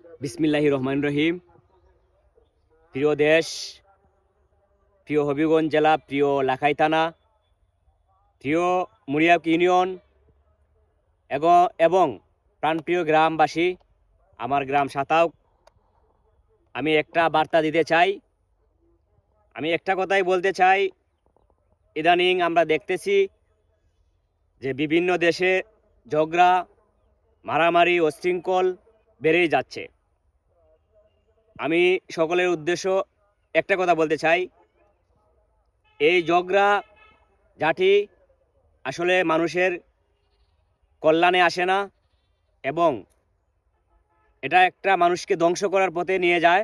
বিসমিল্লাহির রহমানির রহিম। প্রিয় দেশ, প্রিয় হবিগঞ্জ জেলা, প্রিয় লাখাই থানা, প্রিয় মুরিয়াব ইউনিয়ন এবং প্রাণপ্রিয় গ্রামবাসী, আমার গ্রাম সাতাও। আমি একটা বার্তা দিতে চাই। আমি একটা কথাই বলতে চাই। ইদানিং আমরা দেখতেছি যে বিভিন্ন দেশে ঝগড়া, মারামারি, উচ্ছৃঙ্খল বেড়েই যাচ্ছে। আমি সকলের উদ্দেশ্য একটা কথা বলতে চাই, এই ঝগড়া ঝাঁটি আসলে মানুষের কল্যাণে আসে না এবং এটা একটা মানুষকে ধ্বংস করার পথে নিয়ে যায়।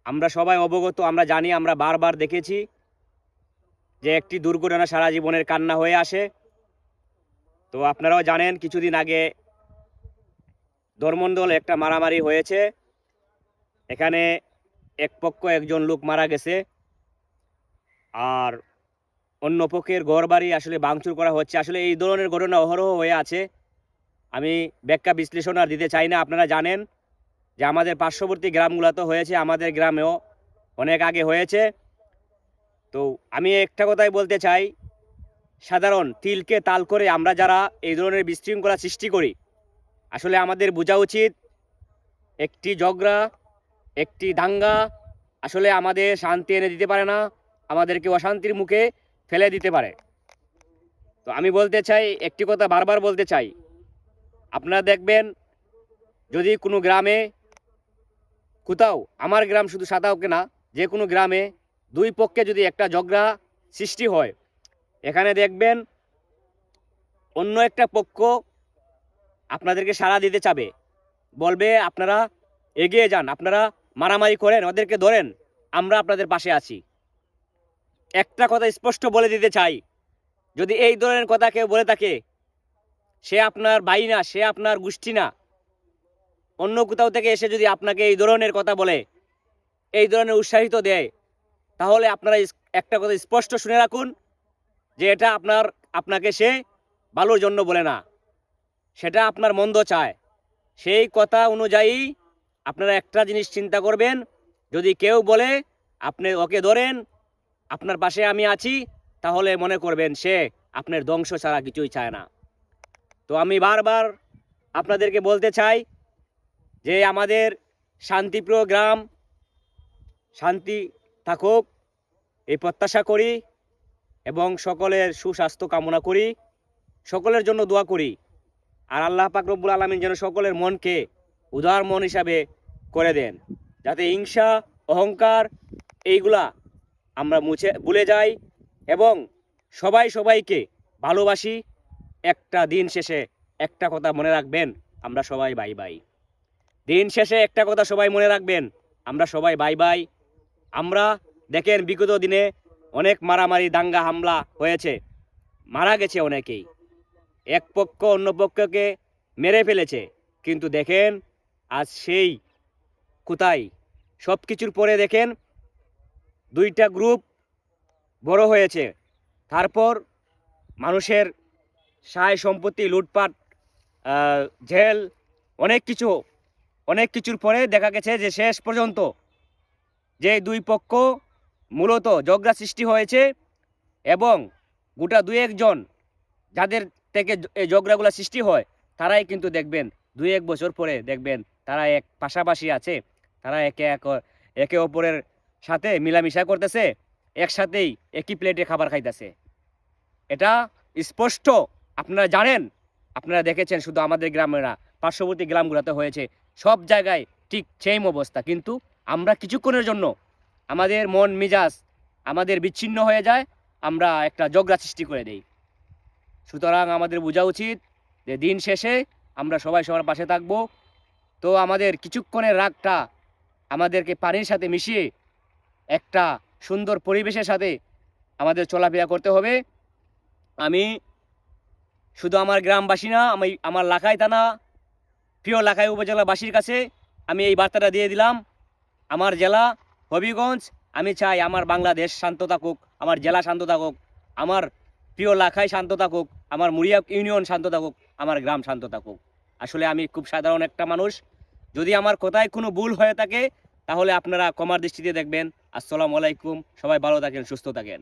আমরা সবাই অবগত, আমরা জানি, আমরা বারবার দেখেছি যে একটি দুর্ঘটনা সারা জীবনের কান্না হয়ে আসে। তো আপনারাও জানেন, কিছুদিন আগে ধর্মন্দল একটা মারামারি হয়েছে। এখানে এক পক্ষ একজন লোক মারা গেছে, আর অন্য পক্ষের ঘরবাড়ি আসলে ভাঙচুর করা হচ্ছে। আসলে এই ধরনের ঘটনা অহরহ হয়ে আছে। আমি ব্যাখ্যা বিশ্লেষণ আর দিতে চাই না। আপনারা জানেন যে আমাদের পার্শ্ববর্তী গ্রামগুলোতে হয়েছে, আমাদের গ্রামেও অনেক আগে হয়েছে। তো আমি একটা কথাই বলতে চাই, সাধারণ তিলকে তাল করে আমরা যারা এই ধরনের বিশৃঙ্খলা সৃষ্টি করি, আসলে আমাদের বোঝা উচিত একটি ঝগড়া, একটি দাঙ্গা আসলে আমাদের শান্তি এনে দিতে পারে না, আমাদেরকে অশান্তির মুখে ফেলে দিতে পারে। তো আমি বলতে চাই, একটি কথা বারবার বলতে চাই, আপনারা দেখবেন যদি কোনো গ্রামে কোথাও, আমার গ্রাম শুধু সাতাওকে না, যে কোনো গ্রামে দুই পক্ষে যদি একটা ঝগড়া সৃষ্টি হয়, এখানে দেখবেন অন্য একটা পক্ষ আপনাদেরকে সাড়া দিতে চাবে, বলবে আপনারা এগিয়ে যান, আপনারা মারামারি করেন, ওদেরকে ধরেন, আমরা আপনাদের পাশে আছি। একটা কথা স্পষ্ট বলে দিতে চাই, যদি এই ধরনের কথা কেউ বলে থাকে, সে আপনার ভাই না, সে আপনার গোষ্ঠী না। অন্য কোথাও থেকে এসে যদি আপনাকে এই ধরনের কথা বলে, এই ধরনের উৎসাহিত দেয়, তাহলে আপনারা একটা কথা স্পষ্ট শুনে রাখুন যে এটা আপনাকে সে ভালোর জন্য বলে না, সেটা আপনার মন্দ চায়। সেই কথা অনুযায়ী আপনারা একটা জিনিস চিন্তা করবেন, যদি কেউ বলে আপনি ওকে ধরেন, আপনার পাশে আমি আছি, তাহলে মনে করবেন সে আপনার ধ্বংস ছাড়া কিছুই চায় না। তো আমি বারবার আপনাদেরকে বলতে চাই যে আমাদের শান্তিপ্রিয় গ্রাম শান্তি থাকুক, এই প্রত্যাশা করি এবং সকলের সুস্বাস্থ্য কামনা করি, সকলের জন্য দোয়া করি। আর আল্লাহ পাক রব্বুল আলামিন যেন সকলের মনকে উদার মন হিসাবে করে দেন, যাতে হিংসা, অহংকার এইগুলা আমরা ভুলে যাই এবং সবাই সবাইকে ভালোবাসি। একটা দিন শেষে একটা কথা মনে রাখবেন, আমরা সবাই ভাই ভাই। দিন শেষে একটা কথা সবাই মনে রাখবেন, আমরা সবাই ভাই ভাই। আমরা দেখেন বিগত দিনে অনেক মারামারি, দাঙ্গা, হামলা হয়েছে, মারা গেছে অনেকেই, এক পক্ষ অন্য পক্ষকে মেরে ফেলেছে। কিন্তু দেখেন আজ সেই কোথায়, সব কিছুর পরে দেখেন দুইটা গ্রুপ বড় হয়েছে, তারপর মানুষের সায় সম্পত্তি লুটপাট, জেল, অনেক কিছুর পরে দেখা গেছে যে শেষ পর্যন্ত যে দুই পক্ষ মূলত ঝগড়া সৃষ্টি হয়েছে এবং গোটা দুই একজন যাদের থেকে এই ঝগড়াগুলো সৃষ্টি হয়, তারাই কিন্তু দেখবেন দুই এক বছর পরে দেখবেন তারা এক পাশাপাশি আছে, তারা একে অপরের সাথে মিলামিশা করতেছে, একসাথেই একই প্লেটে খাবার খাইতেছে। এটা স্পষ্ট, আপনারা জানেন, আপনারা দেখেছেন, শুধু আমাদের গ্রামে না, পার্শ্ববর্তী গ্রামগুলোতে হয়েছে। সব জায়গায় ঠিক সেম অবস্থা, কিন্তু আমরা কিছুক্ষণের জন্য আমাদের মন মেজাজ আমাদের বিচ্ছিন্ন হয়ে যায়, আমরা একটা ঝগড়া সৃষ্টি করে দেই। সুতরাং আমাদের বোঝা উচিত যে দিন শেষে আমরা সবাই সবার পাশে থাকব। তো আমাদের কিছুক্ষণের রাগটা আমাদেরকে পানির সাথে মিশিয়ে একটা সুন্দর পরিবেশের সাথে আমাদের চলাফেরা করতে হবে। আমি শুধু আমার গ্রামবাসী না, আমি আমার লাখাই থানা, প্রিয় লাখাই উপজেলাবাসীর কাছে আমি এই বার্তাটা দিয়ে দিলাম। আমার জেলা হবিগঞ্জ, আমি চাই আমার বাংলাদেশ শান্ত থাকুক, আমার জেলা শান্ত থাকুক, আমার প্রিয় লাখাই শান্ত থাকুক, আমার মুরিয়া ইউনিয়ন শান্ত থাকুক, আমার গ্রাম শান্ত থাকুক। আসলে আমি খুব সাধারণ একটা মানুষ, যদি আমার কথায় কোনো ভুল হয়ে থাকে তাহলে আপনারা ক্ষমার দৃষ্টিতে দেখবেন। আসসালামু আলাইকুম, সবাই ভালো থাকেন, সুস্থ থাকেন।